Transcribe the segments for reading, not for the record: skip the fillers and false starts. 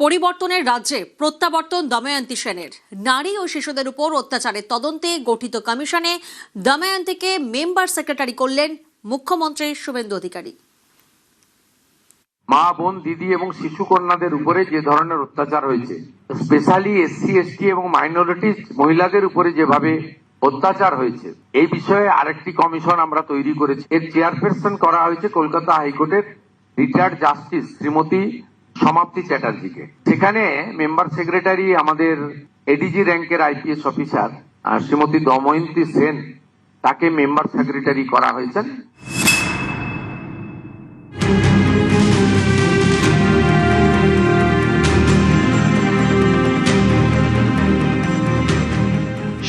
পরিবর্তনের রাজ্যে প্রত্যাবর্তন দময়ন্তী সেনের। নারী ও শিশুদের উপর অত্যাচারের তদন্তে গঠিত কমিশনে দময়ন্তীকে মেম্বার সেক্রেটারি করলেন মুখ্যমন্ত্রী শুভেন্দু অধিকারী। মা, বোন, দিদি এবং শিশু কন্যাদের উপরে যে ধরনের অত্যাচার হয়েছে, স্পেশালি এসসি, এসটি এবং মাইনরিটিজ মহিলাদের উপরে যেভাবে অত্যাচার হয়েছে, এই বিষয়ে আরেকটি কমিশন আমরা তৈরি করেছি। এর চেয়ারপারসন করা হয়েছে কলকাতা হাইকোর্টের রিটায়ার্ড জাস্টিস শ্রীমতী সমাপ্তি চ্যাটার্জিকে। সেখানে মেম্বার সেক্রেটারি আমাদের এডিজি র্যাঙ্কের আইপিএস অফিসার শ্রীমতী দময়ন্তী সেন, তাকে মেম্বার সেক্রেটারি করা হয়েছে।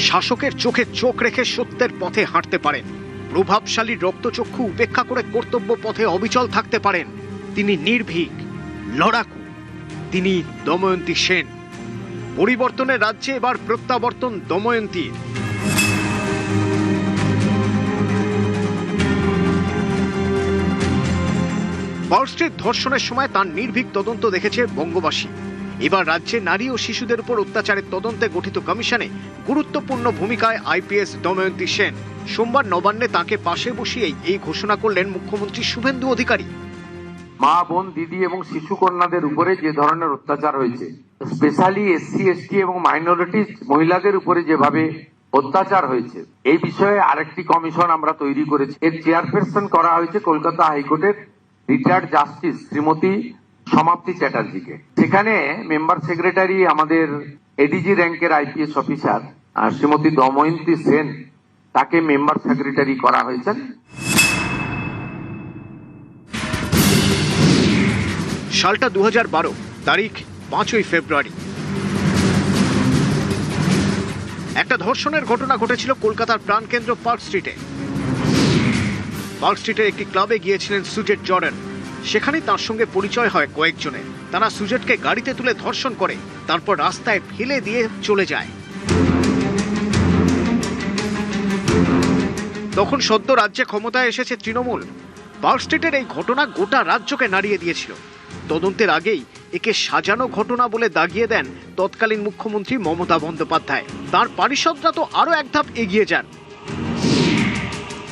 শাসকের চোখে চোখ রেখে সত্যের পথে হাঁটতে পারেন, প্রভাবশালী রক্তচক্ষু উপেক্ষা করে কর্তব্য পথে অবিচল থাকতে পারেন। তিনি নির্ভীক, লড়াকু, তিনি দময়ন্তী সেন। পরিবর্তনের রাজ্যে এবার প্রত্যাবর্তন দময়ন্তীর। পার্ক স্ট্রিট ধর্ষণের সময় তার নির্ভীক তদন্ত দেখেছে বঙ্গবাসী। এবার রাজ্যে নারী ও শিশুদের উপর অত্যাচারের তদন্তে গঠিত কমিশনে গুরুত্বপূর্ণ ভূমিকায় আইপিএস দময়ন্তী সেন। সোমবার নবান্নে তাকে পাশে বসিয়েই এই ঘোষণা করলেন মুখ্যমন্ত্রী শুভেন্দু অধিকারী। মা, বোন, দিদি এবং শিশু কন্যাদের উপরে যে ধরনের অত্যাচার হয়েছে, স্পেশালি এসসি, এসটি এবং মাইনরিটিজ মহিলাদের উপরে যেভাবে অত্যাচার হয়েছে, এই বিষয়ে আরেকটি কমিশন আমরা তৈরি করেছি। এর চেয়ারপারসন করা হয়েছে কলকাতা হাইকোর্টের রিটায়ার্ড জাস্টিস শ্রীমতী সমাপ্তি চ্যাটার্জিকে। সেখানে মেম্বার সেক্রেটারি আমাদের এডিজি র্যাঙ্কের আইপিএস অফিসার শ্রীমতী দময়ন্তী সেন, তাকে মেম্বার সেক্রেটারি করা হয়েছে। সালটা 2012, তারিখ 5ই ফেব্রুয়ারি। একটা ধর্ষণের ঘটনা ঘটেছিল কলকাতার প্রাণকেন্দ্র পার্ক স্ট্রিটে। পার্ক স্ট্রিটের একটি ক্লাবে গিয়েছিলেন সুজেট জর্ডান। সেখানে তার সঙ্গে পরিচয় হয় কয়েকজনের। তারা সুজেটকে গাড়িতে তুলে ধর্ষণ করে, তারপর রাস্তায় ফেলে দিয়ে চলে যায়। তখন সদ্য রাজ্যে ক্ষমতায় এসেছে তৃণমূল। পার্ক স্ট্রিটের এই ঘটনা গোটা রাজ্যকে নাড়িয়ে দিয়েছিল। তদন্তের আগেই একে সাজানো ঘটনা বলে দাগিয়ে দেন তৎকালীন মুখ্যমন্ত্রী মমতা বন্দ্যোপাধ্যায়। তার পারিষদরা তো আরো এক ধাপ এগিয়ে যান।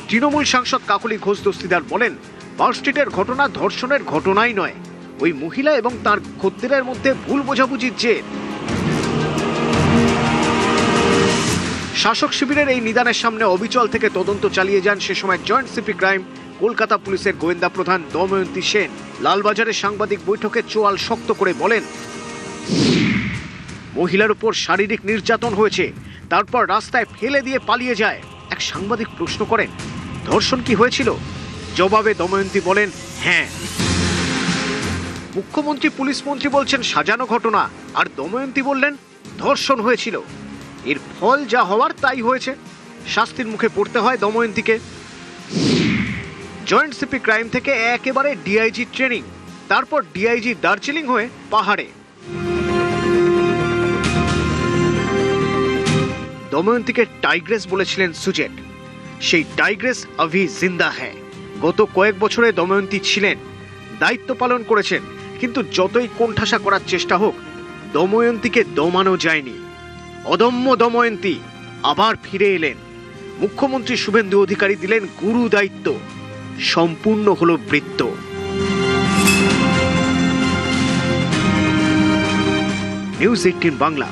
তৃণমূল সাংসদ কাকলি ঘোষ দস্তিদার বলেন, পার্ক স্ট্রিটের ঘটনা ধর্ষণের ঘটনাই নয়, ওই মহিলা এবং তার খদ্দেরের মধ্যে ভুল বোঝাবুঝির জের। শাসক শিবিরের এই নিদানের সামনে অবিচল থেকে তদন্ত চালিয়ে যান সে সময় জয়েন্ট সিপি ক্রাইম কলকাতা পুলিশের গোয়েন্দা প্রধান দময়ন্তী সেন। লালবাজারের সাংবাদিক বৈঠকে চোয়াল শক্ত করে বলেন, মহিলার উপর শারীরিক নির্যাতন হয়েছে, তারপর রাস্তায় ফেলে দিয়ে পালিয়ে যায়। এক সাংবাদিক প্রশ্ন করেন, ধর্ষণ কি হয়েছিল? জবাবে দময়ন্তী বলেন, হ্যাঁ। মুখ্যমন্ত্রী পুলিশ মন্ত্রী বলছেন সাজানো ঘটনা, আর দময়ন্তী বললেন ধর্ষণ হয়েছিল। এর ফল যা হওয়ার তাই হয়েছে, শাস্তির মুখে পড়তে হয় দময়ন্তীকে। জয়েন্ট সিপি ক্রাইম থেকে একেবারে ডিআইজি ট্রেনিং, তারপর ডিআইজি দার্জিলিং হয়ে পাহাড়ে। দময়ন্তীকে টাইগ্রেস বলেছিলেন সুজেট। সেই টাইগ্রেস অভি জিন্দা হ্যায়। গত কয়েক বছরে দময়ন্তী ছিলেন, দায়িত্ব পালন করেছেন, কিন্তু যতই কোণঠাসা করার চেষ্টা হোক, দময়ন্তীকে দমানো যায়নি। অদম্য দময়ন্তী আবার ফিরে এলেন। মুখ্যমন্ত্রী শুভেন্দু অধিকারী দিলেন গুরু দায়িত্ব। সম্পূর্ণ হলো বৃত্ত। নিউজ 18 বাংলা।